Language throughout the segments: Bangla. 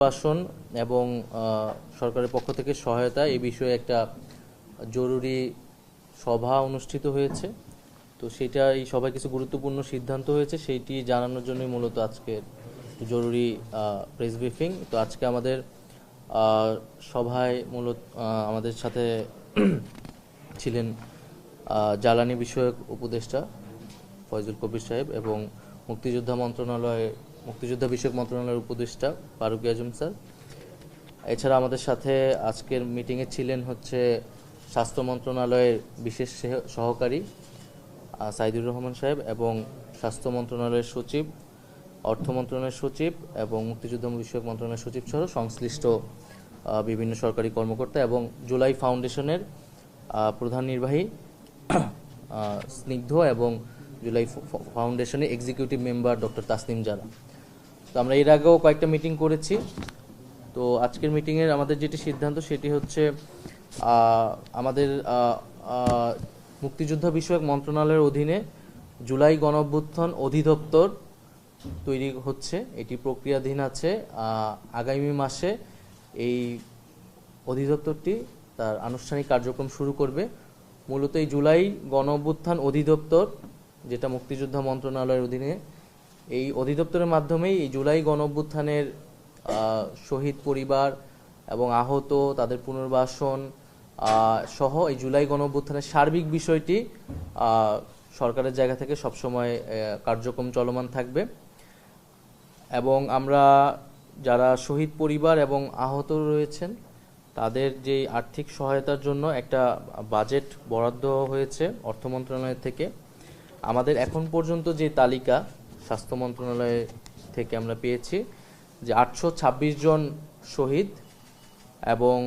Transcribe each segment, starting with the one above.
পুনর্বাসন এবং সরকারের পক্ষ থেকে সহায়তা এই বিষয়ে একটা জরুরি সভা অনুষ্ঠিত হয়েছে। তো সেটা এই সভায় কিছু গুরুত্বপূর্ণ সিদ্ধান্ত হয়েছে, সেইটি জানানোর জন্যই মূলত আজকের জরুরি প্রেস ব্রিফিং। তো আজকে আমাদের সভায় মূলত আমাদের সাথে ছিলেন জ্বালানি বিষয়ক উপদেষ্টা ফয়জুল কবির সাহেব এবং মুক্তিযোদ্ধা বিষয়ক মন্ত্রণালয়ের উপদেষ্টা ফারুক আজম স্যার। এছাড়া আমাদের সাথে আজকের মিটিংয়ে ছিলেন স্বাস্থ্য মন্ত্রণালয়ের বিশেষ সহকারী সাইদুর রহমান সাহেব এবং স্বাস্থ্য মন্ত্রণালয়ের সচিব, অর্থ মন্ত্রণালয়ের সচিব এবং মুক্তিযোদ্ধা বিষয়ক মন্ত্রণালয়ের সচিব সহ সংশ্লিষ্ট বিভিন্ন সরকারি কর্মকর্তা এবং জুলাই ফাউন্ডেশনের প্রধান নির্বাহী স্নিগ্ধ এবং জুলাই ফাউন্ডেশনের এক্সিকিউটিভ মেম্বার ডক্টর তাসনিম জারা। তো আমরা এর আগেও কয়েকটা মিটিং করেছি। তো আজকের মিটিংয়ের আমাদের যেটি সিদ্ধান্ত সেটি হচ্ছে আমাদের মুক্তিযোদ্ধা বিষয়ক মন্ত্রণালয়ের অধীনে জুলাই গণঅভ্যুত্থান অধিদপ্তর তৈরি হচ্ছে, এটি প্রক্রিয়াধীন আছে। আগামী মাসে এই অধিদপ্তরটি তার আনুষ্ঠানিক কার্যক্রম শুরু করবে। মূলত এই জুলাই গণঅভ্যুত্থান অধিদপ্তর, যেটা মুক্তিযোদ্ধা মন্ত্রণালয়ের অধীনে, এই অধিদপ্তরের মাধ্যমেই এই জুলাই গণঅভ্যুত্থানের শহীদ পরিবার এবং আহত তাদের পুনর্বাসন সহ এই জুলাই গণঅভ্যুত্থানের সার্বিক বিষয়টি সরকারের জায়গা থেকে সবসময় কার্যক্রম চলমান থাকবে। এবং আমরা যারা শহীদ পরিবার এবং আহত রয়েছেন তাদের যে আর্থিক সহায়তার জন্য একটা বাজেট বরাদ্দ হয়েছে অর্থ মন্ত্রণালয় থেকে। আমাদের এখন পর্যন্ত যে তালিকা স্বাস্থ্য মন্ত্রণালয় থেকে আমরা পেয়েছি যে 826 জন শহীদ এবং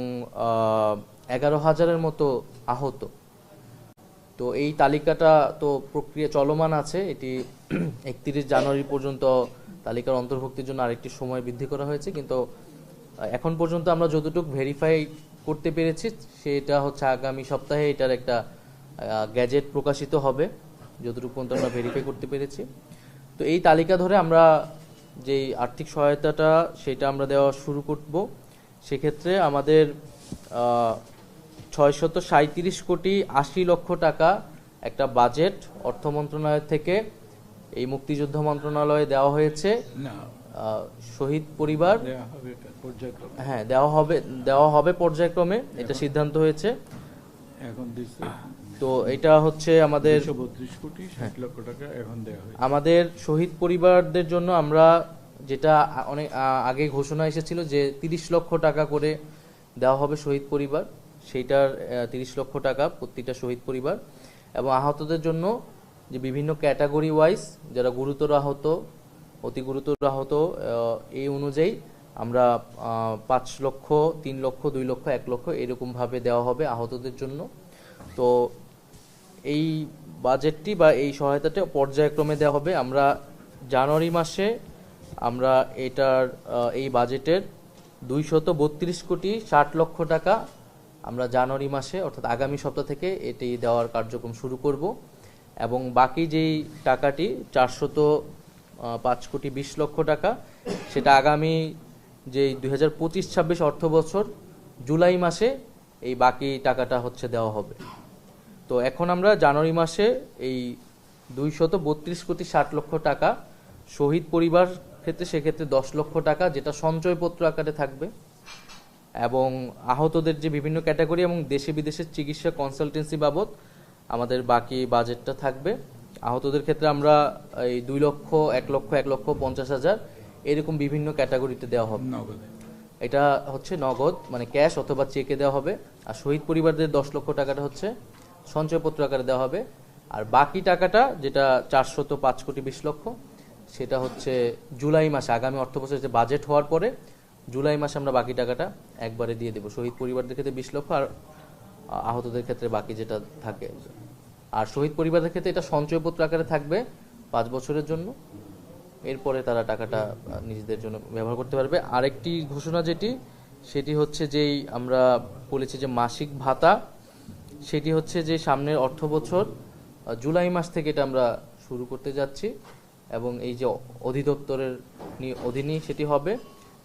11,000-এর মতো আহত। তো এই তালিকাটা তো প্রক্রিয়া চলমান আছে, এটি 31 জানুয়ারি পর্যন্ত তালিকার অন্তর্ভুক্তির জন্য আরেকটি সময় বৃদ্ধি করা হয়েছে। কিন্তু এখন পর্যন্ত আমরা যতটুকু ভেরিফাই করতে পেরেছি সেটা আগামী সপ্তাহে এটার একটা গ্যাজেট প্রকাশিত হবে, যতটুকু পর্যন্ত আমরা ভেরিফাই করতে পেরেছি। তো এই তালিকা ধরে আমরা যেই আর্থিক সহায়তাটা সেটা আমরা দেওয়া শুরু করব। সেক্ষেত্রে আমাদের 637 কোটি 80 লক্ষ টাকা একটা বাজেট অর্থ মন্ত্রণালয় থেকে এই মুক্তিযুদ্ধ মন্ত্রণালয়ে দেওয়া হয়েছে। শহীদ পরিবার হ্যাঁ দেওয়া হবে পর্যায়ক্রমে, এটা সিদ্ধান্ত হয়েছে। তো এটা আমাদের 32 কোটি 60 লক্ষ টাকা এখন দেওয়া হয়েছে। আমাদের শহীদ পরিবারদের জন্য আমরা যেটা অনেক আগে ঘোষণা এসেছিল যে 30 লক্ষ টাকা করে দেওয়া হবে শহীদ পরিবার, সেইটার 30 লক্ষ টাকা প্রত্যেকটা শহীদ পরিবার। এবং আহতদের জন্য যে বিভিন্ন ক্যাটাগরি ওয়াইজ যারা গুরুতর আহত, অতি গুরুতর আহত, এই অনুযায়ী আমরা 5 লক্ষ, 3 লক্ষ, 2 লক্ষ, 1 লক্ষ এরকমভাবে দেওয়া হবে আহতদের জন্য। তো এই বাজেটটি বা এই সহায়তাটা পর্যায়ক্রমে দেওয়া হবে। আমরা জানুয়ারি মাসে আমরা এই বাজেটের 232 কোটি 60 লক্ষ টাকা আমরা জানুয়ারি মাসে অর্থাৎ আগামী সপ্তাহ থেকে এটি দেওয়ার কার্যক্রম শুরু করব। এবং বাকি যেই টাকাটি 405 কোটি 20 লক্ষ টাকা সেটা আগামী যেই 2025-26 অর্থ বছর জুলাই মাসে এই বাকি টাকাটা দেওয়া হবে। তো এখন আমরা জানুয়ারি মাসে এই 232 কোটি 60 লক্ষ টাকা শহীদ পরিবার ক্ষেত্রে, সেক্ষেত্রে 10 লক্ষ টাকা যেটা সঞ্চয়পত্র আকারে থাকবে, এবং আহতদের যে বিভিন্ন ক্যাটাগরি এবং দেশে বিদেশের চিকিৎসা কনসালটেন্সি বাবদ আমাদের বাকি বাজেটটা থাকবে। আহতদের ক্ষেত্রে আমরা এই 2 লক্ষ, 1 লক্ষ, 1,50,000 এরকম বিভিন্ন ক্যাটাগরিতে দেওয়া হবে। এটা নগদ মানে ক্যাশ অথবা চেকে দেওয়া হবে। আর শহীদ পরিবারদের 10 লক্ষ টাকাটা সঞ্চয়পত্র আকারে দেওয়া হবে। আর বাকি টাকাটা যেটা 405 কোটি 20 লক্ষ সেটা জুলাই মাসে, আগামী অর্থ বছরের যে বাজেট হওয়ার পরে জুলাই মাসে আমরা বাকি টাকাটা একবারে দিয়ে দেবো। শহীদ পরিবারদের ক্ষেত্রে 20 লক্ষ আর আহতদের ক্ষেত্রে বাকি যেটা থাকে। আর শহীদ পরিবারদের ক্ষেত্রে এটা সঞ্চয়পত্র আকারে থাকবে 5 বছরের জন্য, এরপরে তারা টাকাটা নিজেদের জন্য ব্যবহার করতে পারবে। আরেকটি ঘোষণা সেটি যেই আমরা বলেছি যে মাসিক ভাতা, সেটি যে সামনের অর্থ বছর জুলাই মাস থেকে এটা আমরা শুরু করতে যাচ্ছি এবং এই যে অধিদপ্তরের অধীনেই সেটি হবে।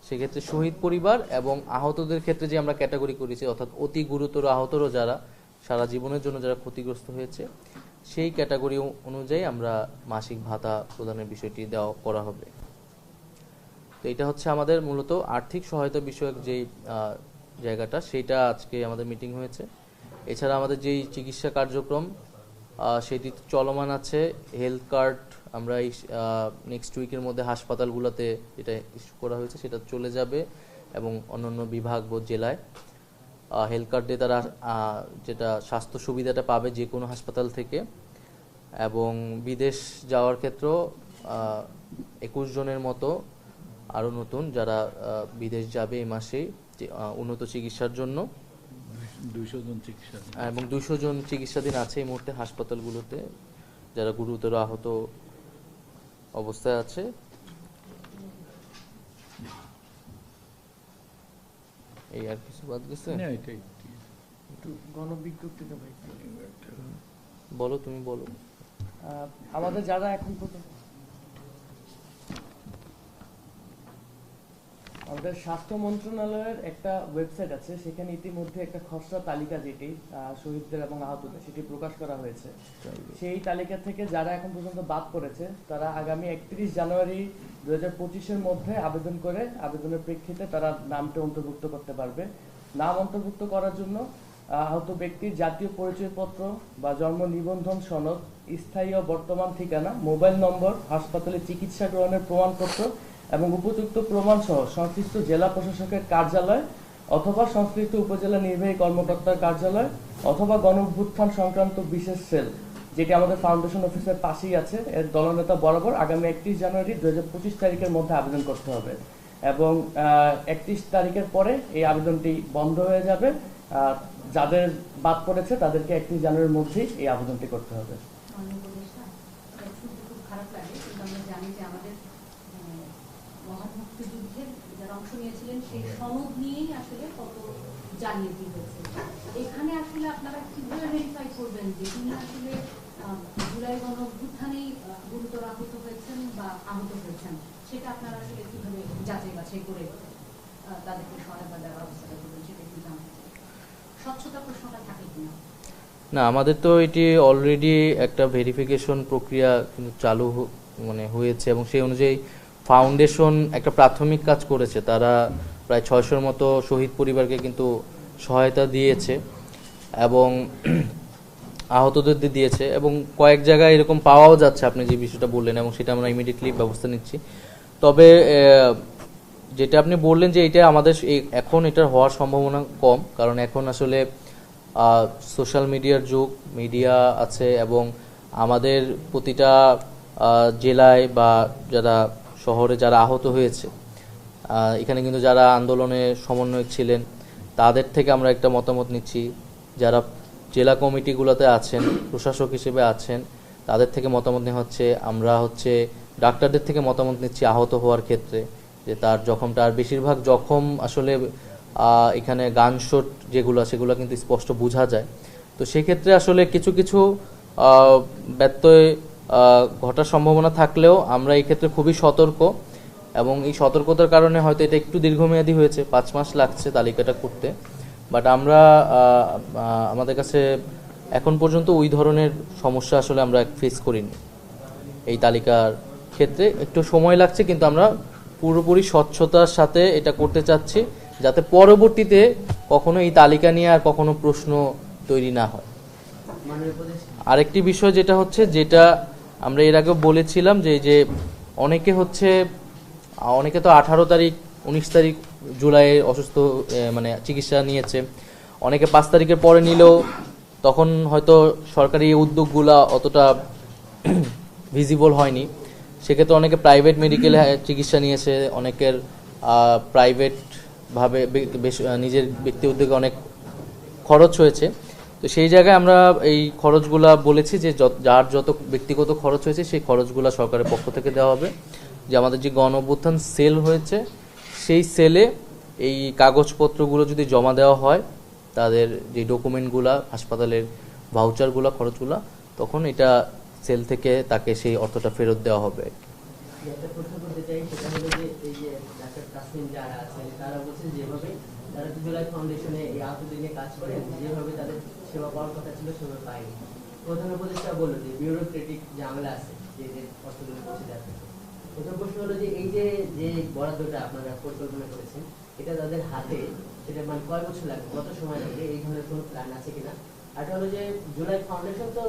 সেক্ষেত্রে শহীদ পরিবার এবং আহতদের ক্ষেত্রে যে আমরা ক্যাটাগরি করেছি, অর্থাৎ অতি গুরুতর আহতরও যারা সারা জীবনের জন্য যারা ক্ষতিগ্রস্ত হয়েছে, সেই ক্যাটাগরি অনুযায়ী আমরা মাসিক ভাতা প্রদানের বিষয়টি করা হবে। তো এটা হচ্ছে আমাদের মূলত আর্থিক সহায়তা বিষয়ক যেই জায়গাটা, সেইটা আজকে আমাদের মিটিং হয়েছে। এছাড়া আমাদের যেই চিকিৎসা কার্যক্রম সেটি চলমান আছে। হেলথ কার্ড আমরা এই নেক্সট উইকের মধ্যে হাসপাতালগুলোতে যেটা ইস্যু করা হয়েছে সেটা চলে যাবে এবং অন্যান্য বিভাগ ও জেলায় হেলথ কার্ড দিয়ে তারা যেটা স্বাস্থ্য সুবিধাটা পাবে যে কোনো হাসপাতাল থেকে। এবং বিদেশ যাওয়ার ক্ষেত্রেও 21 জনের মতো আরও নতুন যারা বিদেশ যাবে এই মাসেই উন্নত চিকিৎসার জন্য। 200 জন চিকিৎসা এবং 200 জন চিকিৎসাধীন আছে এই মুহূর্তে হাসপাতালগুলোতে যারা গুরুতর আহত অবস্থায় আছে। এই আর কিছু বাদ গেছে? না, এটাই একটু গণবিজ্ঞপ্তিটা ভাই বলো, তুমি বলো। আমাদের যারা এখন পর্যন্ত আমাদের স্বাস্থ্য মন্ত্রণালয়ের একটা ওয়েবসাইট আছে, সেখানে ইতিমধ্যে একটা খসড়া তালিকা যেটি শহীদদের এবং আহতদের সেটি প্রকাশ করা হয়েছে। সেই তালিকা থেকে যারা এখন পর্যন্ত বাদ পড়েছে তারা আগামী 31 জানুয়ারি 2025-এর মধ্যে আবেদন করে আবেদনের প্রেক্ষিতে তারা নামটা অন্তর্ভুক্ত করতে পারবে। নাম অন্তর্ভুক্ত করার জন্য আহত ব্যক্তির জাতীয় পরিচয়পত্র বা জন্ম নিবন্ধন সনদ, স্থায়ী ও বর্তমান ঠিকানা, মোবাইল নম্বর, হাসপাতালে চিকিৎসা গ্রহণের প্রমাণপত্র এবং উপযুক্ত প্রমাণ সহ সংশ্লিষ্ট জেলা প্রশাসকের কার্যালয় অথবা সংশ্লিষ্ট উপজেলা নির্বাহী কর্মকর্তার কার্যালয় অথবা গণঅভ্যুত্থান সংক্রান্ত বিশেষ সেল, যেটি আমাদের ফাউন্ডেশন অফিসের পাশেই আছে, এর দলনেতা বরাবর আগামী 31 জানুয়ারি 2025 তারিখের মধ্যে আবেদন করতে হবে। এবং 31 তারিখের পরে এই আবেদনটি বন্ধ হয়ে যাবে। যাদের বাদ পড়েছে তাদেরকে 31 জানুয়ারির মধ্যেই এই আবেদনটি করতে হবে। খারাপ লাগে, কিন্তু আমরা জানি যে আমাদের মহান মুক্তিযুদ্ধের যারা অংশ নিয়েছিলেন সেই সনদ নিয়েই আসলে কত জালিয়াতি হয়েছে। এখানে আসলে আপনারা কিভাবে ভেরিফাই করবেন যে তিনি আসলে জুলাই গণঅভ্যুত্থানেই গুরুতর আহত হয়েছেন বা আহত হয়েছেন, সেটা আপনারা আসলে কিভাবে যাচাই বাছাই করে তাদেরকে সহায়তা দেওয়ার ব্যবস্থা করবেন, সেটা একটু জানতে চাই। স্বচ্ছতা প্রশ্নটা থাকে কিনা? না, আমাদের তো এটি অলরেডি একটা ভেরিফিকেশন প্রক্রিয়া কিন্তু চালু হয়েছে এবং সেই অনুযায়ী ফাউন্ডেশন একটা প্রাথমিক কাজ করেছে। তারা প্রায় 600-র মতো শহীদ পরিবারকে কিন্তু সহায়তা দিয়েছে এবং আহতদের দিয়েছে এবং কয়েক জায়গায় এরকম পাওয়াও যাচ্ছে আপনি যে বিষয়টা বললেন, এবং সেটা আমরা ইমিডিয়েটলি ব্যবস্থা নিচ্ছি। তবে যেটা আপনি বললেন যে এটা আমাদের এখন এটার হওয়ার সম্ভাবনা কম, কারণ এখন আসলে সোশ্যাল মিডিয়ার যুগ, মিডিয়া আছে এবং আমাদের প্রতিটা জেলায় বা যারা শহরে যারা আহত হয়েছে এখানে কিন্তু যারা আন্দোলনে সমন্বয়ক ছিলেন তাদের থেকে আমরা একটা মতামত নিচ্ছি, যারা জেলা কমিটিগুলোতে আছেন, প্রশাসক হিসেবে আছেন, তাদের থেকে মতামত নেওয়া হচ্ছে। আমরা ডাক্তারদের থেকে মতামত নিচ্ছি আহত হওয়ার ক্ষেত্রে, যে তার জখমটা, আর বেশিরভাগ জখম আসলে এখানে গানশট যেগুলো সেগুলো কিন্তু স্পষ্ট বোঝা যায়। তো সেক্ষেত্রে আসলে কিছু কিছু ব্যত্যয় ঘটার সম্ভাবনা থাকলেও আমরা এই ক্ষেত্রে খুবই সতর্ক, এবং এই সতর্কতার কারণে হয়তো এটা একটু দীর্ঘমেয়াদী হয়েছে, 5 মাস লাগছে তালিকাটা করতে। বাট আমরা আমাদের কাছে এখন পর্যন্ত ওই ধরনের সমস্যা আসলে আমরা ফেস করিনি। এই তালিকার ক্ষেত্রে একটু সময় লাগছে, কিন্তু আমরা পুরোপুরি স্বচ্ছতার সাথে এটা করতে চাচ্ছি, যাতে পরবর্তীতে কখনো এই তালিকা নিয়ে আর কখনো প্রশ্ন তৈরি না হয়। আরেকটি বিষয় যেটা যেটা আমরা এর আগে বলেছিলাম যে অনেকে অনেকে তো 18 তারিখ 19 তারিখ জুলাই অসুস্থ চিকিৎসা নিয়েছে, অনেকে 5 তারিখের পরে নিলেও তখন হয়তো সরকারি উদ্যোগগুলা অতটা ভিজিবল হয়নি। সেক্ষেত্রে অনেকে প্রাইভেট মেডিকেলে চিকিৎসা নিয়েছে, অনেকের প্রাইভেটভাবে নিজের ব্যক্তি উদ্যোগে অনেক খরচ হয়েছে। তো সেই জায়গায় আমরা এই খরচগুলা বলেছি যে যার যত ব্যক্তিগত খরচ হয়েছে সেই খরচগুলা সরকারের পক্ষ থেকে দেওয়া হবে। যে আমাদের যে গণঅভ্যুত্থান সেল হয়েছে সেই সেলে এই কাগজপত্রগুলো যদি জমা দেওয়া হয়, তাদের যে ডকুমেন্টগুলা, হাসপাতালের ভাউচারগুলা, খরচগুলা, তখন এটা সেল থেকে তাকে সেই অর্থটা ফেরত দেওয়া হবে। করছেন যারা আছেন তারা বলছেন যেভাবে তারা জুলাই ফাউন্ডেশনে এই আহতদের নিয়ে কাজ করেন যেভাবে তাদের সেবা পাওয়ার কথা ছিল সেভাবে পায়নি। প্রধান উপদেষ্টা বললো যে বিউরোক্রেটিক ঝামেলা আছে যে অর্থগুলো পৌঁছে যাচ্ছে। প্রথম প্রশ্ন হলো যে এই যে যে বরাদ্দটা আপনারা পরিকল্পনা করেছেন এটা তাদের হাতে সেটা মানে কয় বছর লাগবে, কত সময় লাগবে, এই ধরনের কোনো প্ল্যান আছে কিনা? আর হলো যে জুলাই ফাউন্ডেশন তো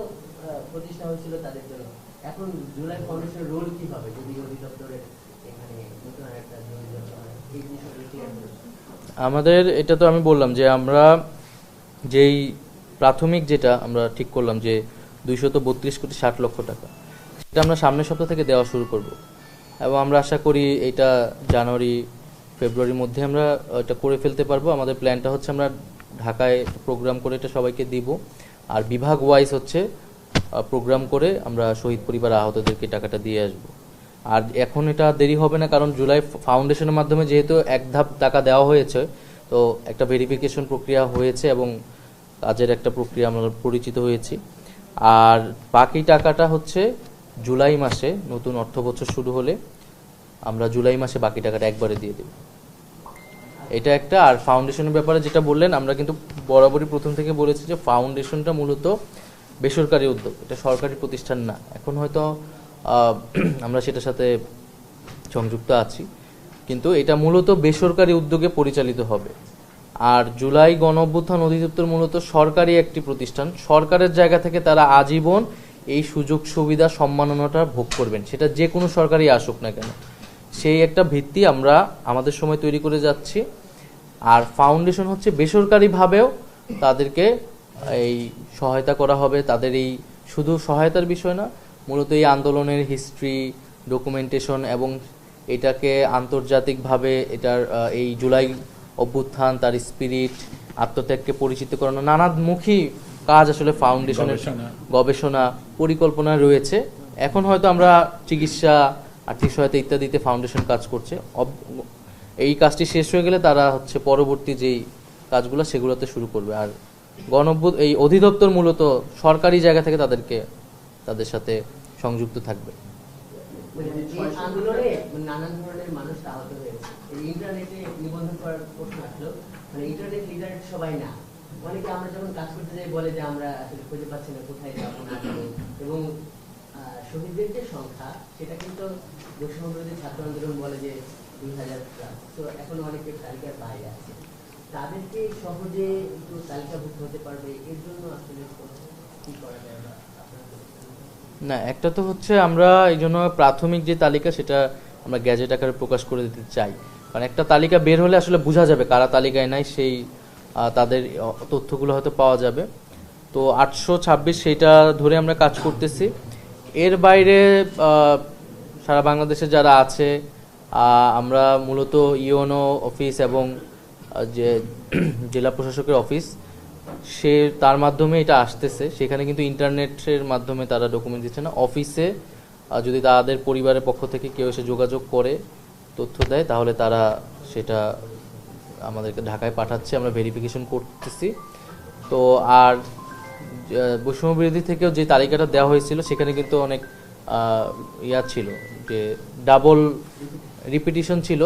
প্রতিষ্ঠা হয়েছিল তাদের জন্য, এখন জুলাই ফাউন্ডেশনের রোল কি হবে যদি অধিদপ্তরের এখানে নতুন একটা এই বিষয়টা ক্লিয়ার করে। আমাদের এটা তো আমি বললাম যে আমরা যেই প্রাথমিক যেটা আমরা ঠিক করলাম যে 232,60,00,000 টাকা, সেটা আমরা সামনের সপ্তাহ থেকে দেওয়া শুরু করব এবং আমরা আশা করি এটা জানুয়ারি ফেব্রুয়ারির মধ্যে আমরা এটা করে ফেলতে পারবো। আমাদের প্ল্যানটা হচ্ছে আমরা ঢাকায় প্রোগ্রাম করে এটা সবাইকে দিব, আর বিভাগ ওয়াইজ হচ্ছে প্রোগ্রাম করে আমরা শহীদ পরিবার আহতদেরকে টাকাটা দিয়ে আসব। আর এখন এটা দেরি হবে না, কারণ জুলাই ফাউন্ডেশনের মাধ্যমে যেহেতু এক ধাপ টাকা দেওয়া হয়েছে, তো একটা ভেরিফিকেশন প্রক্রিয়া হয়েছে এবং কাজের একটা প্রক্রিয়া আমরা পরিচিত হয়েছি। আর বাকি টাকাটা হচ্ছে জুলাই মাসে নতুন অর্থ বছর শুরু হলে আমরা জুলাই মাসে বাকি টাকাটা একবারে দিয়ে দেব, এটা একটা। আর ফাউন্ডেশনের ব্যাপারে যেটা বললেন, আমরা কিন্তু বরাবরই প্রথম থেকে বলেছি যে ফাউন্ডেশনটা মূলত বেসরকারি উদ্যোগ, এটা সরকারি প্রতিষ্ঠান না। এখন হয়তো আমরা সেটার সাথে সংযুক্ত আছি, কিন্তু এটা মূলত বেসরকারি উদ্যোগে পরিচালিত হবে। আর জুলাই গণঅভ্যুত্থান অধিদপ্তর মূলত সরকারি একটি প্রতিষ্ঠান, সরকারের জায়গা থেকে তারা আজীবন এই সুযোগ সুবিধা সম্মাননাটা ভোগ করবেন, সেটা যে কোনো সরকারই আসুক না কেন। সেই একটা ভিত্তি আমরা আমাদের সময় তৈরি করে যাচ্ছি। আর ফাউন্ডেশন হচ্ছে বেসরকারিভাবেও তাদেরকে এই সহায়তা করা হবে। তাদের এই শুধু সহায়তার বিষয় না, মূলত এই আন্দোলনের হিস্ট্রি, ডকুমেন্টেশন এবং এটাকে আন্তর্জাতিকভাবে এটার এই জুলাই অভ্যুত্থান, তার স্পিরিট, আত্মত্যাগকে পরিচিত করানো, নানামুখী কাজ আসলে ফাউন্ডেশনের গবেষণা পরিকল্পনা রয়েছে। এখন হয়তো আমরা চিকিৎসা, আর্থিক সহায়তা ইত্যাদিতে ফাউন্ডেশন কাজ করছে। এই কাজটি শেষ হয়ে গেলে তারা হচ্ছে পরবর্তী যেই কাজগুলো সেগুলোতে শুরু করবে। আর এই অধিদপ্তর মূলত সরকারি জায়গা থেকে তাদের সাথে সংযুক্ত থাকবে। এই আন্দোলনে নানান ধরনের মানুষ আহত হয়েছে, ইন্টারনেটে নিবন্ধন করার প্রশ্ন আসলো, মানে ইন্টারনেট লিডার সবাই না, অনেকে আমরা যখন কাজ করতে যাই বলে যে আমরা আসলে খুঁজে পাচ্ছি না কোথায় যাবো না যাবো। এবং শহীদদের যে সংখ্যা সেটা কিন্তু বৈষম্যবিরোধী ছাত্র আন্দোলন বলে যে 2000+, তো এখন অনেকের তালিকার বাইরে আছে, তাদেরকে সহজে একটু তালিকাভুক্ত হতে পারবে, এর জন্য আসলে কি করা যায়? না, একটা তো হচ্ছে আমরা এই জন্য প্রাথমিক যে তালিকা সেটা আমরা গ্যাজেট আকারে প্রকাশ করে দিতে চাই, কারণ একটা তালিকা বের হলে আসলে বোঝা যাবে কারা তালিকায় নাই, সেই তাদের তথ্যগুলো হয়তো পাওয়া যাবে। তো 826 সেইটা ধরে আমরা কাজ করতেছি। এর বাইরে সারা বাংলাদেশে যারা আছে, আমরা মূলত ইউএনও অফিস এবং যে জেলা প্রশাসকের অফিস, তার মাধ্যমে এটা আসতেছে। সেখানে কিন্তু ইন্টারনেটের মাধ্যমে তারা ডকুমেন্ট দিচ্ছে না। অফিসে যদি তাদের পরিবারের পক্ষ থেকে কেউ এসে যোগাযোগ করে তথ্য দেয়, তাহলে তারা সেটা আমাদেরকে ঢাকায় পাঠাচ্ছে, আমরা ভেরিফিকেশন করতেছি। তো আর বৈষম্য বিরোধী থেকেও যে তালিকাটা দেওয়া হয়েছিল সেখানে কিন্তু অনেক ছিল, যে ডাবল রিপিটিশন ছিল,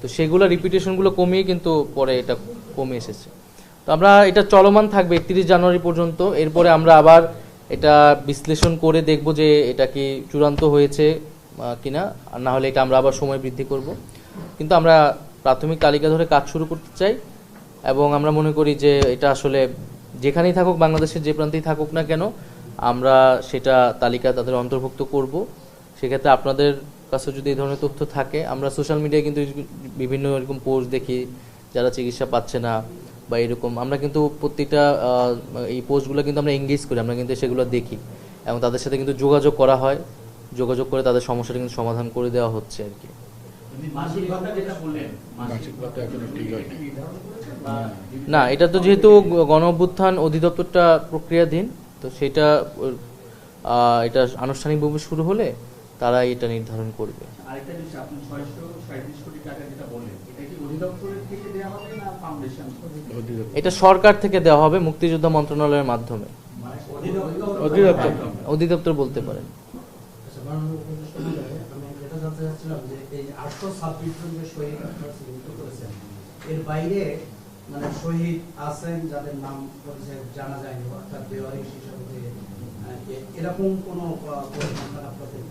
তো সেগুলো রিপিটেশনগুলো কমিয়ে কিন্তু পরে এটা কমে এসেছে। তো আমরা এটা চলমান থাকবে 31 জানুয়ারি পর্যন্ত। এরপরে আমরা আবার এটা বিশ্লেষণ করে দেখব যে এটা কি চূড়ান্ত হয়েছে কিনা, আর না হলে এটা আমরা আবার সময় বৃদ্ধি করব। কিন্তু আমরা প্রাথমিক তালিকা ধরে কাজ শুরু করতে চাই এবং আমরা মনে করি যে এটা আসলে যেখানেই থাকুক, বাংলাদেশের যে প্রান্তেই থাকুক না কেন, আমরা সেটা তালিকা তাদের অন্তর্ভুক্ত করব। সেক্ষেত্রে আপনাদের কাছে যদি এই ধরনের তথ্য থাকে, আমরা সোশ্যাল মিডিয়ায় কিন্তু বিভিন্ন এরকম পোস্ট দেখি যারা চিকিৎসা পাচ্ছে না বা এরকম, আমরা কিন্তু প্রত্যেকটা এই পোস্টগুলো কিন্তু আমরা এঙ্গেজ করি, আমরা কিন্তু সেগুলো দেখি এবং তাদের সাথে কিন্তু যোগাযোগ করা হয়, যোগাযোগ করে তাদের সমস্যাটা কিন্তু সমাধান করে দেওয়া হচ্ছে আর কি। না, এটা তো যেহেতু গণ অভ্যুত্থান অধিদপ্তরটা প্রক্রিয়াধীন, তো সেটা এটা আনুষ্ঠানিকভাবে শুরু হলে তারা এটা নির্ধারণ করবে। আরেকটা জিনিস, আপনি 637 কোটি টাকা যেটা বললেন, এটা কি অধিদপ্তরের থেকে দেওয়া হবে না ফাউন্ডেশন? এটা সরকার থেকে দেওয়া হবে মুক্তিযোদ্ধা মন্ত্রণালয়ের মাধ্যমে। অধিদপ্তর বলতে পারেন। আমি যেটা জানতে চাচ্ছিলাম যে এই 826 জন যে শহীদ আপনারা চিহ্নিত করেছেন, এর বাইরে মানে শহীদ আছেন যাদের নাম পরিচয় জানা যায়নি, অর্থাৎ বেওয়ারিশ হিসাবে যে, এরকম কোনো পরিসংখ্যান আপনাদের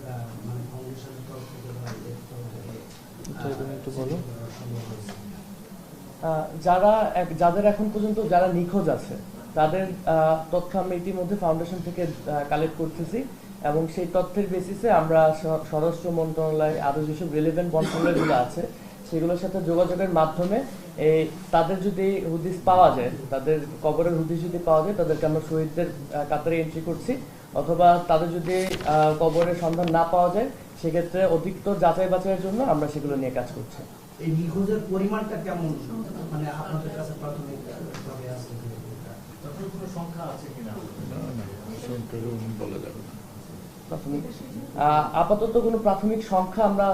মানে ফাউন্ডেশনের তরফ থেকে বা এদের তরফ থেকে তুমি একটু বলো। সম্ভব হয়েছে? যাদের এখন পর্যন্ত যারা নিখোঁজ আছে তাদের তথ্য আমরা ইতিমধ্যে ফাউন্ডেশন থেকে কালেক্ট করতেছি, এবং সেই তথ্যের বেসিসে আমরা স্বরাষ্ট্র মন্ত্রণালয় আরো যেসব রিলেভেন্ট মন্ত্রণালয়গুলো আছে সেগুলোর সাথে যোগাযোগের মাধ্যমে তাদের যদি হুদিস পাওয়া যায়, তাদের কবরের হুদিস যদি পাওয়া যায়, তাদেরকে আমরা শহীদদের কাতারে এন্ট্রি করছি, অথবা তাদের যদি কবরের সন্ধান না পাওয়া যায় সেক্ষেত্রে অধিকতর যাচাই বাছাইয়ের জন্য আমরা সেগুলো নিয়ে কাজ করছি। এই নিখোঁজের পরিমাণটা কেমন, মানে আপনাদের কাছে প্রাথমিকভাবে আছে? তখন কোনো সংখ্যা আছে কিনা? বলা যাবে না। আপাতত কোনো প্রাথমিক সংখ্যা আমরা